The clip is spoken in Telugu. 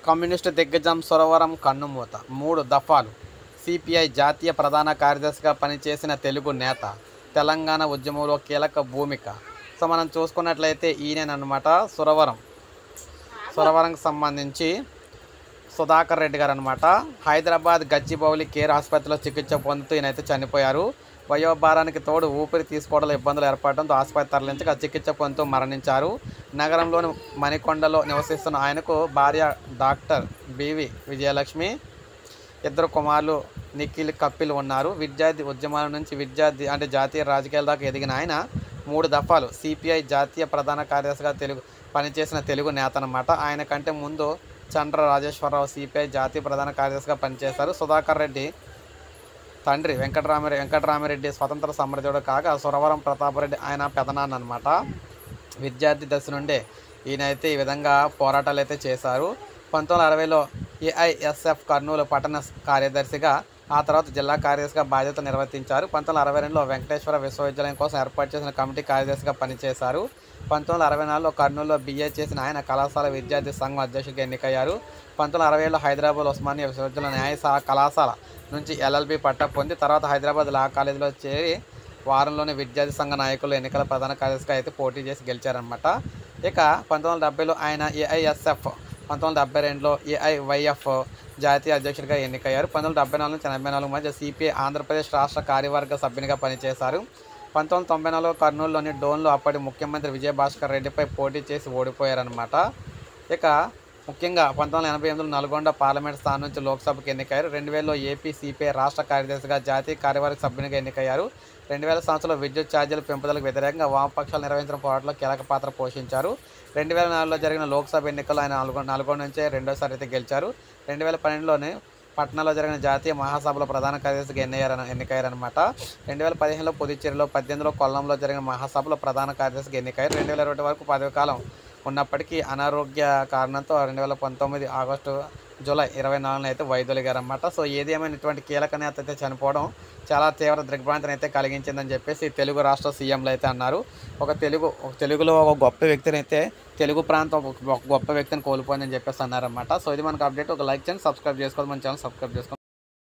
కమ్యూనిస్టు దిగ్గజం సురవరం కన్నుమూత. 3 దఫాలు సిపిఐ జాతీయ ప్రధాన కార్యదర్శిగా పనిచేసిన తెలుగు నేత. తెలంగాణ ఉద్యమంలో కీలక భూమిక. సో మనం చూసుకున్నట్లయితే ఈయననమాట సురవరంకి సంబంధించి సుధాకర్ రెడ్డి గారు అనమాట. హైదరాబాద్ గచ్చిబౌలి కేర్ ఆసుపత్రిలో చికిత్స పొందుతూ ఈయనైతే చనిపోయారు. వయోభారానికి తోడు ఊపిరి తీసుకోవడంలో ఇబ్బందులు ఏర్పడడంతో ఆసుపత్రి తరలించగా చికిత్స పొందుతూ మరణించారు. నగరంలోని మణికొండలో నివసిస్తున్న ఆయనకు భార్య డాక్టర్ బివి విజయలక్ష్మి, 2 కుమారులు నిఖిల్, కపిల్ ఉన్నారు. విద్యార్థి ఉద్యమాల నుంచి జాతీయ రాజకీయాల దాకా ఎదిగిన ఆయన 3 దఫాలు సిపిఐ జాతీయ ప్రధాన కార్యదర్శిగా పనిచేసిన తెలుగు నేత అన్నమాట. ఆయన కంటే ముందు చండ్ర రాజేశ్వరరావు సిపిఐ జాతీయ ప్రధాన కార్యదర్శిగా పనిచేశారు. సుధాకర్ రెడ్డి తండ్రి వెంకటరామిరెడ్డి స్వతంత్ర సమరయోధుడు కాగా సురవరం ప్రతాపరెడ్డి ఆయన పెదనాన్న అనమాట. విద్యార్థి దశ నుండే ఈయనైతే ఈ విధంగా పోరాటాలు అయితే చేశారు. 1960లో ఏఐఎస్ఎఫ్ కర్నూలు పట్టణ కార్యదర్శిగా, ఆ తర్వాత జిల్లా కార్యదర్శిగా బాధ్యతలు నిర్వర్తించారు. 1962లో వెంకటేశ్వర విశ్వవిద్యాలయం కోసం ఏర్పాటు చేసిన కమిటీ కార్యదర్శిగా పనిచేశారు. 1964లో కర్నూలులో BA చేసిన ఆయన కళాశాల విద్యార్థి సంఘం అధ్యక్షుడిగా ఎన్నికయ్యారు. 1967లో హైదరాబాద్ ఉస్మానియా విశ్వవిద్యాలయం న్యాయ కళాశాల నుంచి LLB పట్టా పొంది తర్వాత హైదరాబాద్ లా కాలేజీలో చేరి వారంలోని విద్యార్థి సంఘ నాయకులు ఎన్నికల ప్రధాన కార్యదర్శిగా అయితే పోటీ చేసి గెలిచారనమాట. ఇక 1970లో ఆయన ఏఐఎస్ఎఫ్, 1972లో ఏఐవైఎఫ్ జాతీయ అధ్యక్షుడిగా ఎన్నికయ్యారు. 1974 నుంచి 84 మధ్య సిపిఐ ఆంధ్రప్రదేశ్ రాష్ట్ర కార్యవర్గ సభ్యునిగా పనిచేశారు. 1994లో కర్నూలులోని డోన్లో అప్పటి ముఖ్యమంత్రి విజయభాస్కర్ రెడ్డిపై పోటీ చేసి ఓడిపోయారనమాట. ఇక ముఖ్యంగా 1988లో నల్గొండ పార్లమెంట్ స్థానం నుంచి లోక్సభకు ఎన్నికయ్యారు. 2000లో ఏపీ సిపిఐ రాష్ట్ర కార్యదర్శిగా జాతీయ కార్యవర్గ సభ్యునిగా ఎన్నికయ్యారు. 2000 సంవత్సరంలో విద్యుత్ ఛార్జీల పెంపుదలకు వ్యతిరేకంగా వామపక్షాలు నిర్వహించిన పోరాటంలో కీలక పాత్ర పోషించారు. 2004లో జరిగిన లోక్సభ ఎన్నికల్లో ఆయన నల్గొండ నుంచే రెండోసారి అయితే గెలిచారు. 2012లోని పట్నాలో జరిగిన జాతీయ మహాసభలో ప్రధాన కార్యదర్శిగా ఎన్నికయ్యారనమాట. 2015లో పుదుచ్చేరిలో, 2018లో కొల్లంలో జరిగిన మహాసభలో ప్రధాన కార్యదర్శిగా ఎన్నికయ్యారు. 2021 వరకు పదవి కాలం ఉన్నప్పటికీ అనారోగ్య కారణంతో 2019 జూలై 24 అయితే వైదొలిగారన్నమాట. సో ఏది ఏమైనా ఇటువంటి కీలక నేత అయితే చనిపోవడం చాలా తీవ్ర దిగ్భ్రాంతిని అయితే కలిగించిందని చెప్పేసి తెలుగు రాష్ట్ర సీఎంలు అయితే అన్నారు. తెలుగులో ఒక గొప్ప వ్యక్తిని అయితే, తెలుగు ప్రాంతం ఒక గొప్ప వ్యక్తిని కోల్పోయిందని చెప్పేసి అన్నారన్నమాట. సో ఇది మనకు అప్డేట్. ఒక లైక్ చేయండి, సబ్స్క్రైబ్ చేసుకోవాలి, మన ఛానల్ సబ్స్క్రైబ్ చేసుకోండి.